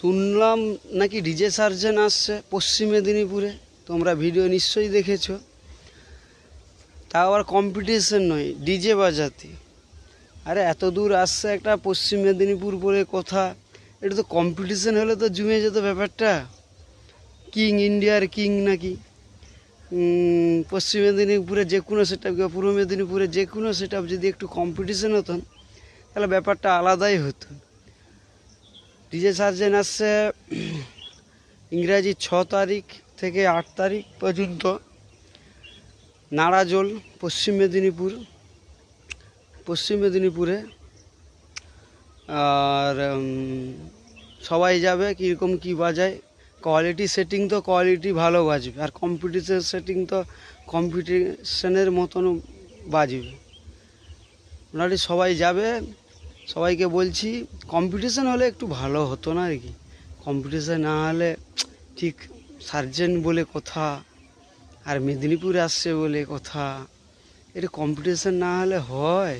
শুনলাম নাকি DJ surgeon আসছে পশ্চিম মেদিনীপুরে, তোমরা ভিডিও নিশ্চয়ই দেখেছো। তাও আবার কম্পিটিশন নয়, ডিজে বাজাতে। আরে এত দূর আসছে একটা পশ্চিম মেদিনীপুর বলে কথা, এটা তো কম্পিটিশন হলে তো জমে যেত ব্যাপারটা। কিং, ইন্ডিয়ার কিং নাকি। পশ্চিম মেদিনীপুরে যে কোনো সেট আপ বা পূর্ব মেদিনীপুরে যে কোনো সেট আপ যদি একটু কম্পিটিশন হতো তাহলে ব্যাপারটা আলাদাই হতো। ডিজে সার্জেন আসছে ইংরাজি 6 তারিখ থেকে 8 তারিখ পর্যন্ত, নাড়াজোল পশ্চিম মেদিনীপুরে। আর সবাই যাবে, কীরকম কী বাজায়, কোয়ালিটি সেটিং তো কোয়ালিটি ভালো বাজবে, আর কম্পিটিশন সেটিং তো কম্পিটিশনের মতনও বাজবে। মোটামুটি সবাই যাবে, সবাইকে বলছি। কম্পিটিশন হলে একটু ভালো হতো না আর কি। কম্পিটিশন না হলে ঠিক সার্জেন বলে কথা, আর মেদিনীপুরে আসছে বলে কথা, এটা কম্পিটিশন না হলে হয়?